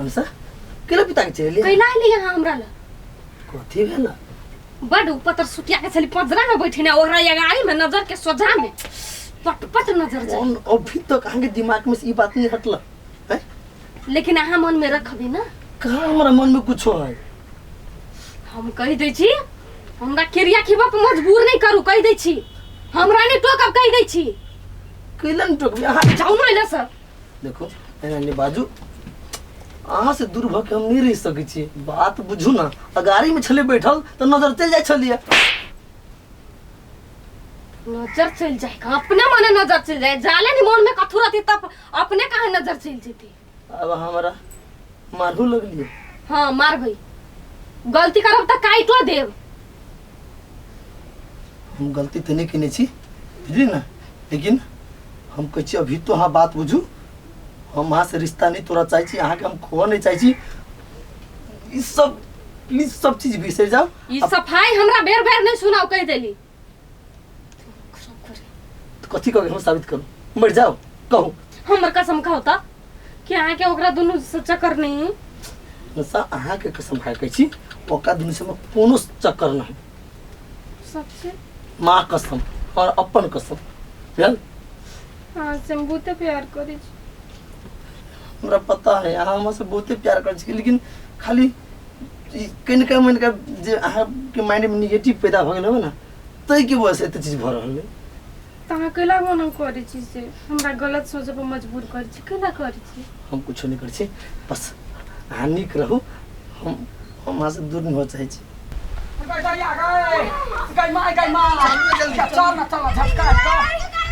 हमसा केला पिता के चले कैला ले यहाँ हमरा ल कथी भेला बड ऊपर सुटिया के चली पंजरा में बैठे ना ओकरा गाड़ी में नजर के सोझा में पट पट नजर जाए अभी तक आगे दिमाग में से ये बात नहीं हटला है लेकिन अहाँ मन में रखबी ना कहाँ हमारा मन में कुछ है हम कह दै छी हमरा क्रिया खिबा पे मजबूर नहीं करू कह दै छी हमरा ने टोकब कह दै छी कैलन टोकबी अहाँ जाऊ न एला सर देखो एने बाजू अहाँ से दूर भ के हम नहीं रह सकै छी बात बुझू ना गाड़ी में छले बैठल तो नजर चल जाए छलिए नजर चल जाए अपने मने नजर चल जाए जाले नि मन में कथु रहती तब अपने कहाँ नजर चल जेती अब हमारा मारू लगलिए हाँ मार भाई गलती करब त काइटो देव हम गलती तो नहीं किने छी बुझली ना लेकिन हम कह छी अभी तो हाँ बात बुझू हम वहाँ से रिश्ता नहीं तोड़ा चाहे छी अहाँ के हम खोआ नहीं चाहे छी इस सब प्लीज सब चीज बिसर जाओ ई सफाई हमरा बेर बेर नहीं सुनाओ कह देली तो कथी कहो हम साबित करूं मर जाओ कहूं हमर कसम खाओ त कि अहाँ के ओकरा दुनु से चक्कर नहीं नसा अहाँ के कसम खा कहै छी ओका दुनु से कोनो चक्कर नहीं सबसे माँ कसम और अपन कसम चल हाँ से हम बहुते प्यार करी छी हमरा पता है अहाँ हमसे बहुते प्यार कर छी लेकिन खाली कहीं का मन का जे अहाँ के माइंड में नेगेटिव पैदा भ गेल हो ना तै के वजह से एते चीज भ रहल है ता केला बनो करी छी से हमरा गलत सोचे पर मजबूर करी छी केला करी छी हम कुछ नहीं करै छी बस अहाँ नीक रहू हम वहाँ से दूर नहीं हो चाहे छी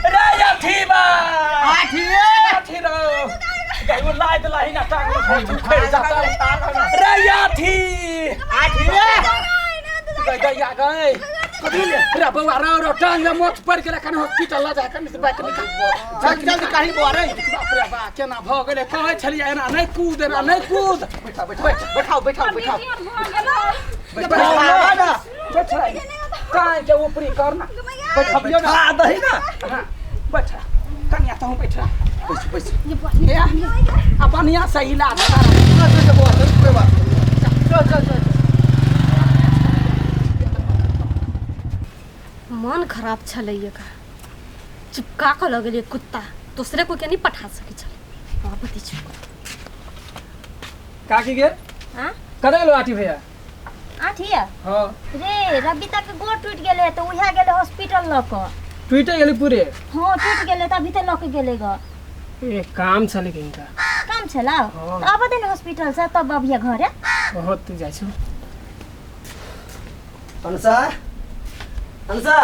रे याठीबा आठी रो गाइबो लाइट लाही ना टांग में खै जाता रे याठी आठी रे गया गए कथि ले रे बउआ रो टांग में मोच पड़ गेल कने हॉस्पिटल ला जाके से बाइक निकाल जल्दी जल्दी कहीं बो रे बाप रे बा केना भ गेले कहै छलिए एना नहीं कूद बैठा बैठाओ काहे के ऊपरी करना बैठबियो ना आ दही ना बैठ कन्या तो बैठ बैठ ये अपन यहाँ सही ला मन खराब छले का चिपका के लगले कुत्ता दूसरे को के नहीं पठा सके छले बापति चुप काकी गे हां कदे लो आटी भैया आठिया हां रे रबिता के गोड़ टूट गेले तो उहा गेले हॉस्पिटल ल क टूटे गेली पूरे हां टूट गेले त अभी त ल के गेले ग ए काम चले किनका काम छला हाँ। अब दिन हॉस्पिटल से तब अभी घरे बहुत तू जाइ छु अंसा अंसा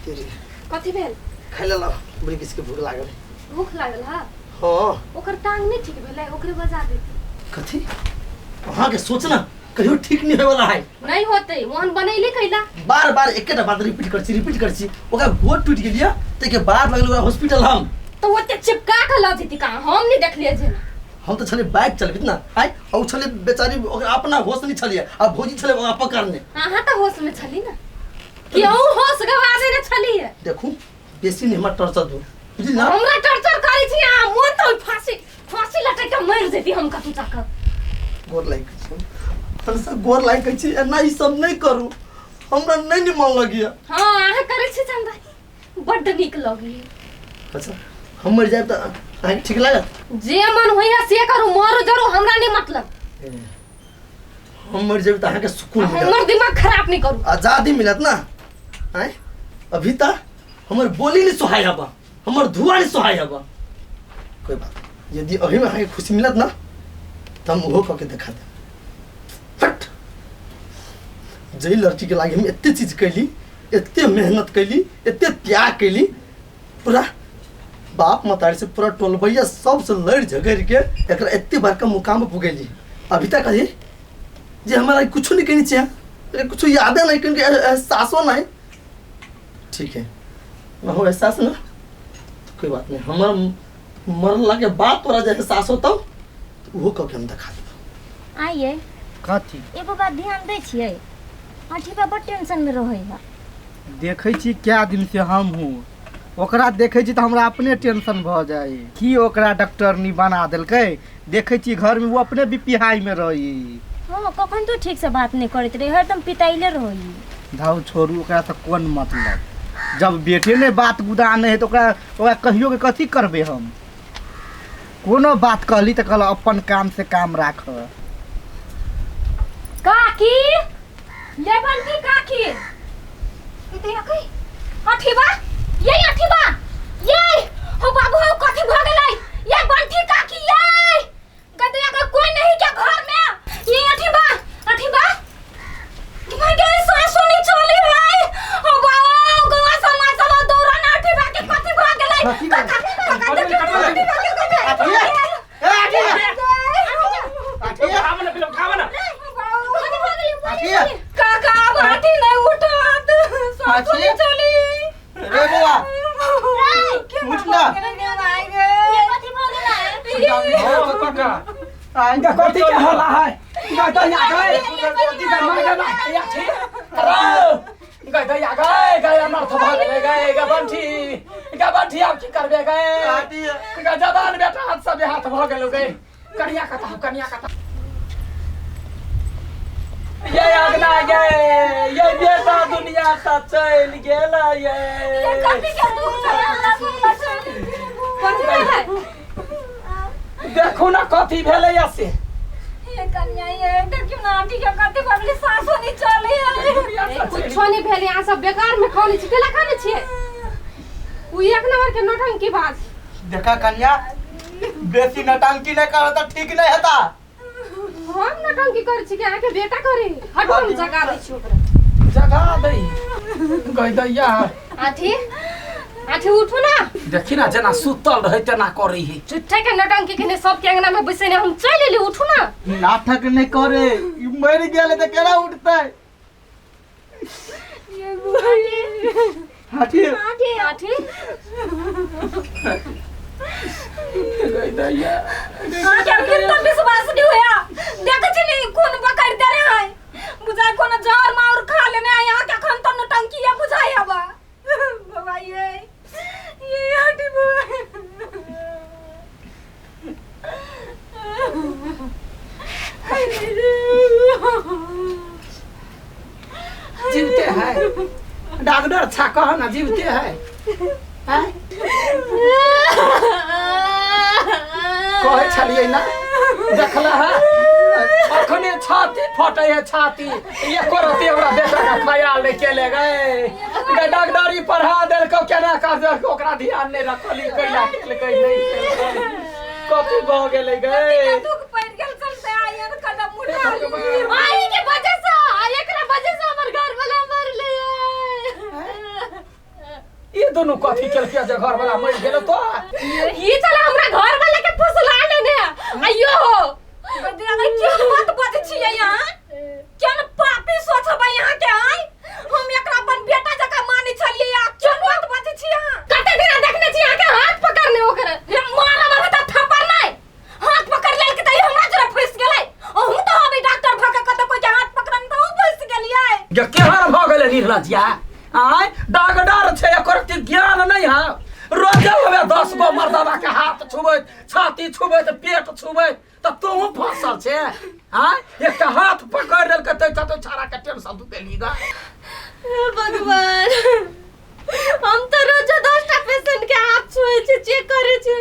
तेरी कथि भेल खाइला ला बड़ी किसके भूख लागल भूख लागल हा हां ओकर टांग नहीं ठीक भेलै ओकरे बजा दे कथी वहाँ के सोचना कहियो ठीक नहीं होए वाला है नहीं होते मोहन बनैली कैला बार बार एकेटा बात रिपीट कर छी ओका गोड़ टूट गेलिया ते के बाद लगल ओकरा हॉस्पिटल हम तो ओते चिपका के ल जेती कहां हम नहीं देखलिए जे हम तो छले बाइक चलबित ना आइ औ छले बेचारी ओकरा अपना होश नहीं छलिए अब भौजी छले ओकरा पकड़ने हां त होश में छली ना क्यों होश गवा देने छली है देखू बेसी नहीं मत टर्चर दो बुझली ना हमरा टर्चर करी छी आ मोर तो फांसी लटक के मर जेती हम कतु तक गोर लाइक छी हमसे गोर लाइक छी ना ई सब नहीं करू हमरा नहीं निमन लगिया हां आहा करे छी चंदा बड्ड नीक लगी अच्छा हम मर जाए तो आइ ठीक लागत जे मन होइया से करू मरो जरो हमरा नहीं मतलब हम मर जाए तो आहा के सुकून मिलत हमर दिमाग खराब नहीं करू आजादी मिलत ना आइ अभी तक हमर बोली नहीं सुहाय हबा हमर धुआ नहीं सुहाय हबा कोई बात यदि अभी में आके खुशी मिलत ना तो हम वो करके दिखा दे फट जई लड़की के लागे हम एते चीज कैली एते मेहनत कैली एते त्याग कैली पूरा बाप मतारी से पूरा टोलबैया सबसे लड़ झगड़ के एकरा एते बड़का मुकाम पे पुगेली अभी तक अजी जे हमारा कुछ नहीं कहनी चाहिए कुछ याद नहीं क्योंकि एहसासो नहीं ठीक है ना हो एहसास ना तो कोई बात नहीं हमारा मरला के बाद तोरा जब एहसास होता तो वो कब हम दिखा दे आइए कथी एगो बात ध्यान दै छियै आठी पे बड़ टेंशन में रहैला देखै छी क्या दिन से हम हूँ ओकरा देखै छी तऽ हमरा अपने टेंशन भऽ जाए कि ओकरा डॉक्टरनी बना देलकै। देखै छी घर में वो अपने बीपी हाई में रही। हां कखन तो ठीक से बात नहीं करत रही, हरदम पिटाइले रही। धाउ छोड़ू ओकरा तऽ कोन मतलब, जब बेटे ने बात गुदा नहीं है तो ओकरा कहियो के कथी करबे हम। कोनो बात कहली तऽ कहल अपन काम से काम राख। काकी लेबल की काकी इते आके अठीबा ये अठीबा ये हो बाबू हो कथी भ गेलै ये बंठी काकी ये गदया का कोई नहीं क्या घर में ये अठीबा अठीबा भाई के सासु नहीं चली है हो बाबू गोवा समाज सब दौरा ना अठीबा के कथी भ गेलै काका देखियो अठीबा के कथी काका बाटी नहीं उठात सासु नहीं चली रे बुआ उठ ना। ये कथी भ गेलै? ओ काका आइगा कथी के हल्ला है गई तो या गई कथी के मार गला या छी अरे गई तो या गई गई अनर्थ भ गेलै गई गबंठी अब की करबे गई जवान बेटा हाथ से हाथ भ गेलो गई कनिया कथा ये अगना ये बेटा दुनिया से चल गेला ये कथी के दुख से देखो ना कथी भेलै ऐसे ये कन्या ये देखियो ना आंटी के कथी भगली सासु नहीं चली है। कुछ नहीं भेल यहाँ सब बेकार में खाने छी केला खाने छी उ एक नंबर के नौटंकी बात। देखा कन्या बेसी नटंकी नहीं करो तो ठीक नहीं हेता। हम नौटंकी कर छी के आके बेटा करे हट हम जगा दै छी ओकरा जगा दई गई दैया आठी उठो ना देखी ना जना सुतल रहे तेना करी है चुट्ठे के नौटंकी के ने सब के अंगना में बैसे ने हम चल एली उठो ना नाटक नहीं करे मर गेले तो केना उठतै। ये बुआई हाथी आठी गई दैया क्या कितना विश्वास नहीं हुआ देख चली कौन पकड़ दे रहे हैं बुझाए कौन जहर मार खा लेने आया क्या खन तो नटंकी है बुझाए हवा बाबा ये हटी जीवते है डॉक्टर अच्छा कहो ना जीवते है कहे छलिए ना देखला है अखने छाती फटे है छाती ये करते ओकरा बेटा का ख्याल नहीं केले गए डॉक्टरी पढ़ा देल को केना कर ओकरा ध्यान नहीं रखली कैला केल कई नहीं कथी भ गेले गए दुख पड़ गेल चलते आया कदम उठा आई के वजह से एकरा वजह से हमर घर वाला मर ले ये दोनों कथी केल के घर वाला मर गेल तो ये चला हमरा घर वाला के फुसला लेने अयो बदिया में क्या बात बात छिए यहां क्या न पापी सोचबा यहां के आई हम एकरा अपन बेटा जका माने छलिए या क्या बात बात छिए कते दिन देखने छी यहां के हाथ पकड़ने ओकर मारा मारा त थप्पड़ नहीं हाथ पकड़ लेल के त हमरा जरा फंस गेलै हम तो अभी डॉक्टर भके कत कोई के हाथ पकड़न त हम फंस गेलिए ये केहन भ गेले निर्लज्जा आय डॉक्टर छे एकर ज्ञान नहीं है रोजे होवे 10 गो मर्दवा के हाथ छुबे छाती छुबे त पेट छुबे त तू फंसल छे हां एक हाथ पकड़ लेल के त छारा के टेंशन तू देली गा भगवान हम तो रोज 10टा पेशेंट के हाथ छुए छे चेक करे छे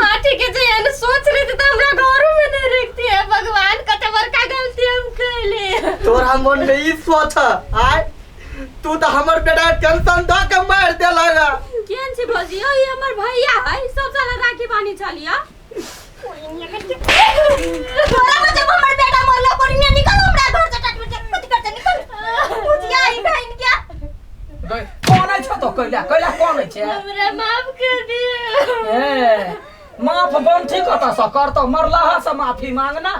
आठी के जे एन सोच रही थी तो हमरा घर में नहीं रखती है भगवान कते बड़का गलती हम कइले तोरा मन में ई सोच आय तू तो हमर बेटा टेंशन द के मार दे लगा केन छी भजियो ई हमर भैया है सब साला राखी बानी चलिया तोरा बच्चा हमर बेटा मोहल्ला पर ने निकल हमरा घर से टट में कुछ करते निकल बुझिया ई बहन क्या गई कौन है तो कैला कौन है हमरा माफ कर दियो ए माफ बंठी कता स कर तो मरलाहा से माफी मांगना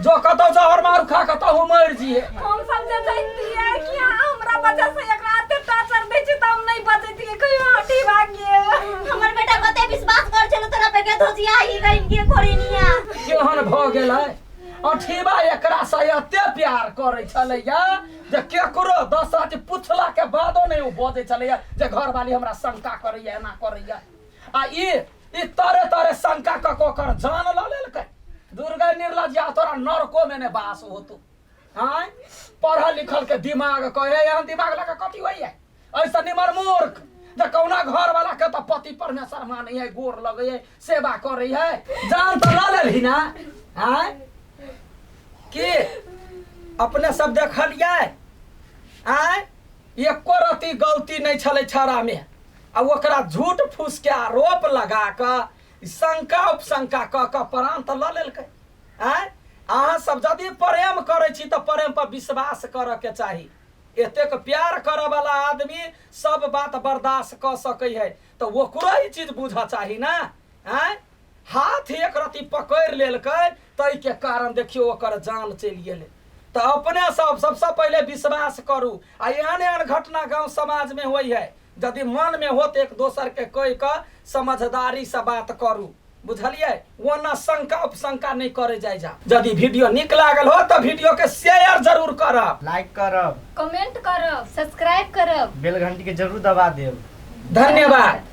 जो कतो जहर मार खा कतो हो मर जिए हम समझे जाती है कि हमरा वजह से एकरा आते टॉर्चर दे छी त हम नहीं बचती है कोई हटी भाग गेल हमर बेटा कते विश्वास कर छलो तोरा पे के धोजिया ही गइन के कोरिनिया केहन भ गेलै अठीबा एकरा से एते प्यार करे छलैया जे केकरो 10 आज पूछला के बादो नहीं वो बजे चलैया जे घर वाली हमरा शंका करैया एना करैया आ ई तारे तारे शंका क को कर जान ल लेलकै दुर्गा निर्लज्जा तोरा नरको में ने बास होतो हां पढ़ल लिखल के दिमाग कहे यहाँ दिमाग लगा कथी होइए ऐसा निमर मूर्ख जे कौना घर वाला के तो पति परमेश्वर माने है गोर लगे है सेवा करे है जान तो ल लेलही ना हां की अपने सब देखलिए आय एको रति गलती नहीं छले छाड़ा में आ ओकरा झूठ फूस के आरोप लगा के शंका उपशंका क प्राण त ल लेलकै आय अहाँ सब यदि प्रेम करै छी त प्रेम पर विश्वास करऽ के चाही एतेक प्यार करऽ वाला आदमी सब बात बर्दाश्त क सकै है त ओकरो ई चीज बुझऽ चाही ना आय हाथ एक रति पकड़ लेलकै तै के कारण देखियो ओकर जान चलि गेलै तो अपने सबसे पहले विश्वास करू आ एहन एहन घटना गांव समाज में होई है यदि मन में होत एक दोसर के कह के समझदारी से बात करू बुझलिए वरना शंका उपशंका नहीं करे जाय जा यदि वीडियो निक लागल हो तो वीडियो के शेयर जरूर करब लाइक करब कमेंट करब सब्सक्राइब करब बेल घंटी के जरूर दबा देब धन्यवाद।